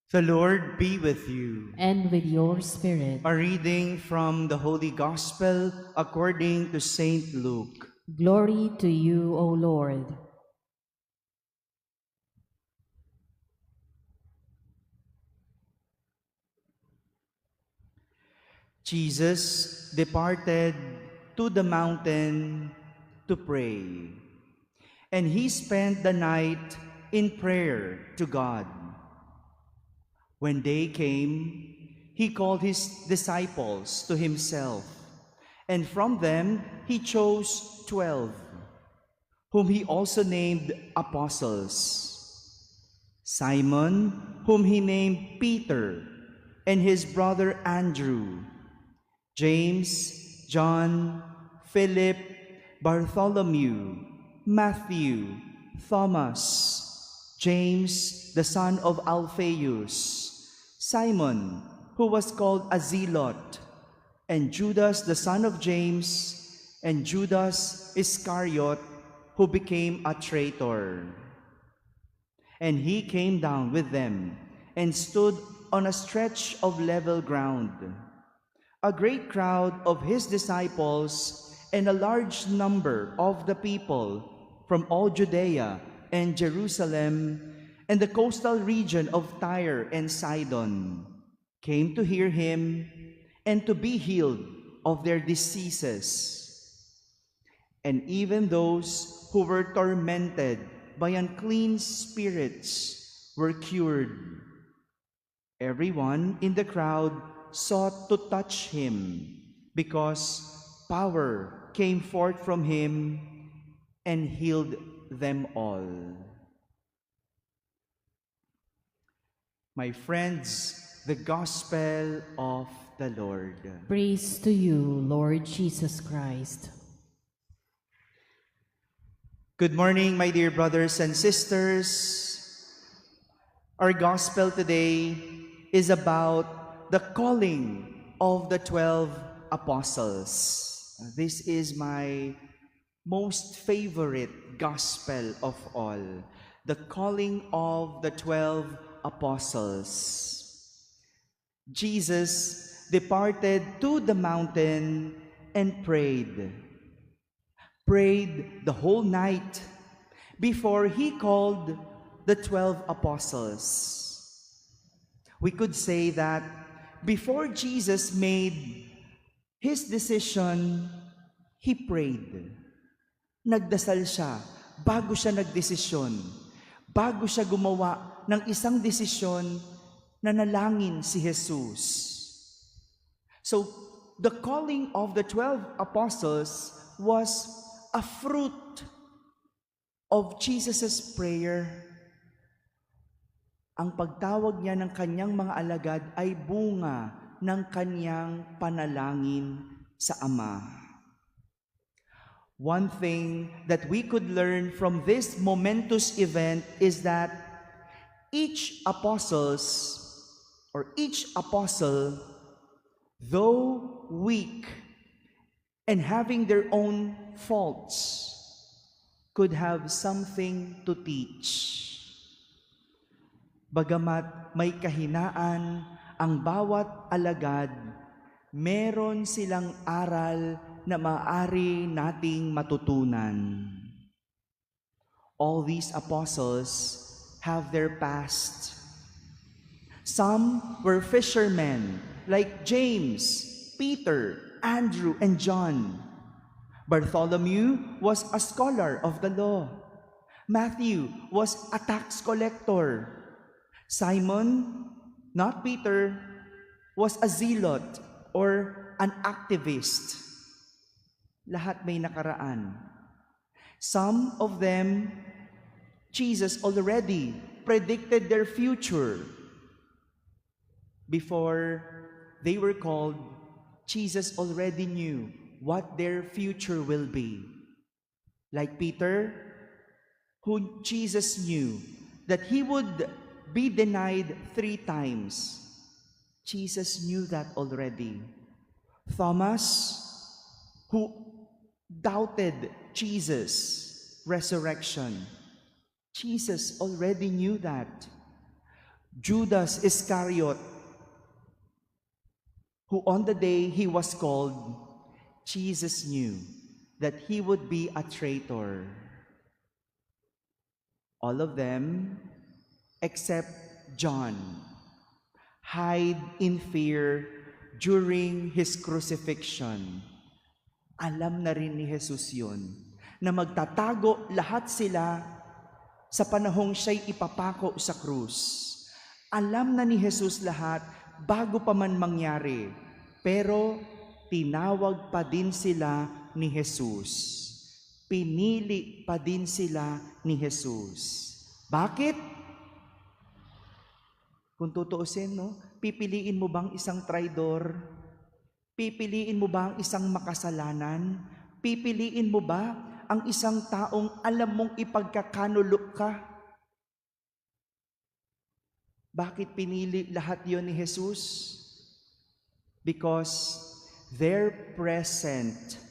The Lord be with you. And with your spirit. A reading from the Holy Gospel according to Saint Luke. Glory to you, O Lord. Jesus departed to the mountain to pray, and he spent the night in prayer to God. When day came, he called his disciples to himself, and from them he chose 12, whom he also named apostles. Simon, whom he named Peter, and his brother Andrew, James, John, Philip, Bartholomew, Matthew, Thomas, James, the son of Alphaeus, Simon, who was called a zealot, and Judas, the son of James, and Judas Iscariot, who became a traitor. And he came down with them and stood on a stretch of level ground. A great crowd of his disciples and a large number of the people from all Judea and Jerusalem and the coastal region of Tyre and Sidon came to hear him and to be healed of their diseases. And even those who were tormented by unclean spirits were cured. Everyone in the crowd sought to touch him, because power came forth from him and healed them all. My friends, the Gospel of the Lord. Praise to you, Lord Jesus Christ. Good morning, my dear brothers and sisters. Our Gospel today is about the calling of the 12 apostles. This is my most favorite Gospel of all, the calling of the 12 apostles. Jesus departed to the mountain and prayed the whole night before he called the 12 apostles. We could say that before Jesus made his decision, he prayed. Nagdasal siya bago siya nagdesisyon, bago siya gumawa ng isang desisyon na nalangin si Jesus. So, the calling of the 12 apostles was a fruit of Jesus' prayer. Ang pagtawag niya ng kanyang mga alagad ay bunga ng kanyang panalangin sa Ama. One thing that we could learn from this momentous event is that each apostle, though weak and having their own faults, could have something to teach. Bagamat may kahinaan ang bawat alagad, meron silang aral na maaari nating matutunan. All these apostles have their past. Some were fishermen like James, Peter, Andrew, and John. Bartholomew was a scholar of the law. Matthew was a tax collector. Simon, not Peter, was a zealot or an activist. Lahat may nakaraan. Some of them, Jesus already predicted their future. Before they were called, Jesus already knew what their future will be. Like Peter, who Jesus knew that he would be denied 3 times. Jesus knew that already. Thomas, who doubted Jesus' resurrection. Jesus already knew that. Judas Iscariot, who on the day he was called, Jesus knew that he would be a traitor. All of them, except John, hide in fear during his crucifixion. Alam na rin ni Jesus yun, na magtatago lahat sila sa panahong siya'y ipapako sa krus. Alam na ni Jesus lahat bago pa man mangyari, pero tinawag pa din sila ni Jesus. Pinili pa din sila ni Jesus. Bakit? Kung tutuusin, no? Pipiliin mo bang isang traidor? Pipiliin mo ba ang isang makasalanan? Pipiliin mo ba ang isang taong alam mong ipagkakanulok ka? Bakit pinili lahat yon ni Jesus? Because their present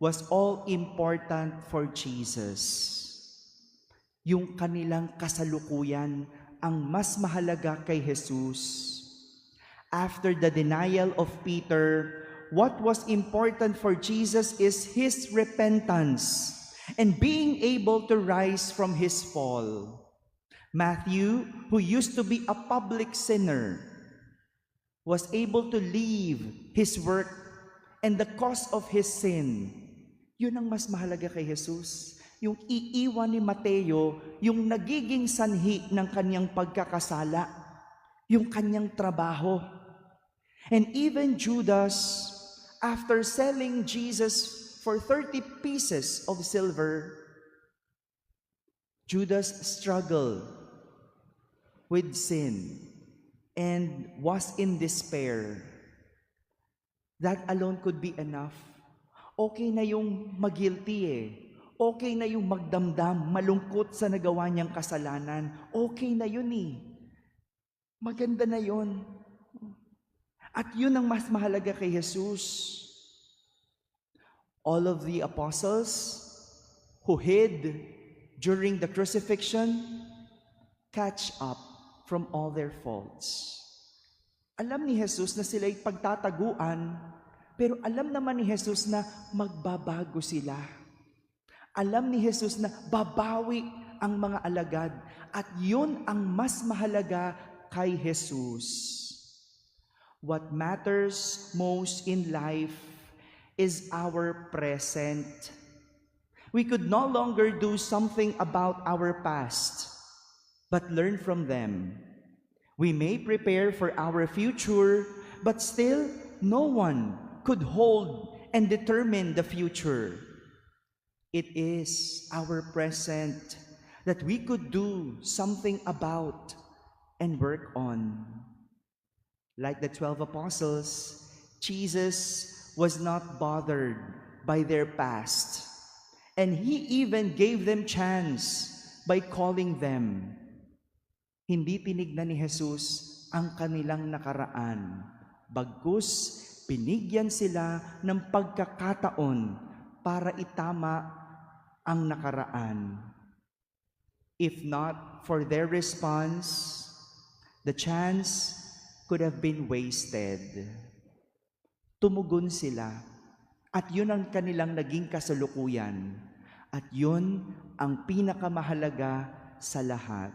was all important for Jesus. Yung kanilang kasalukuyan ang mas mahalaga kay Jesus. After the denial of Peter, what was important for Jesus is his repentance and being able to rise from his fall. Matthew, who used to be a public sinner, was able to leave his work and the cause of his sin. Yun ang mas mahalaga kay Jesus. Yung iiwan ni Mateo, yung nagiging sanhi ng kanyang pagkakasala, yung kanyang trabaho. And even Judas, after selling Jesus for 30 pieces of silver, Judas struggled with sin and was in despair. That alone could be enough. Okay na yung mag-guilty eh. Okay na yung magdamdam, malungkot sa nagawa niyang kasalanan. Okay na yun eh. Maganda na yun. At yun ang mas mahalaga kay Jesus. All of the apostles who hid during the crucifixion catch up from all their faults. Alam ni Jesus na sila'y pagtataguan, pero alam naman ni Jesus na magbabago sila. Alam ni Jesus na babawi ang mga alagad at yun ang mas mahalaga kay Jesus. What matters most in life is our present. We could no longer do something about our past, but learn from them. We may prepare for our future, but still no one could hold and determine the future. It is our present that we could do something about and work on. Like the 12 apostles, Jesus was not bothered by their past, and he even gave them chance by calling them. Hindi tinignan ni Jesus ang kanilang nakaraan, bagkus binigyan sila ng pagkakataon para itama ang nakaraan. If not for their response, the chance could have been wasted. Tumugon sila, at yun ang kanilang naging kasalukuyan, at yun ang pinakamahalaga sa lahat.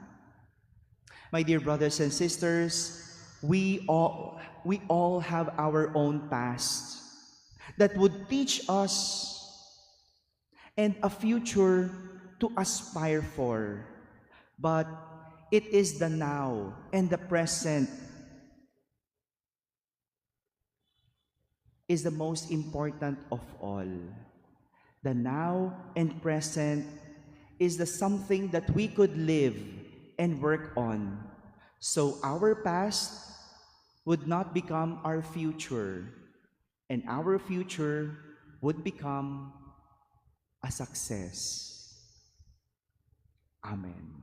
My dear brothers and sisters, we all have our own past that would teach us and a future to aspire for. But it is the now and the present is the most important of all. The now and present is the something that we could live and work on, so our past would not become our future, and our future would become a success. Amen.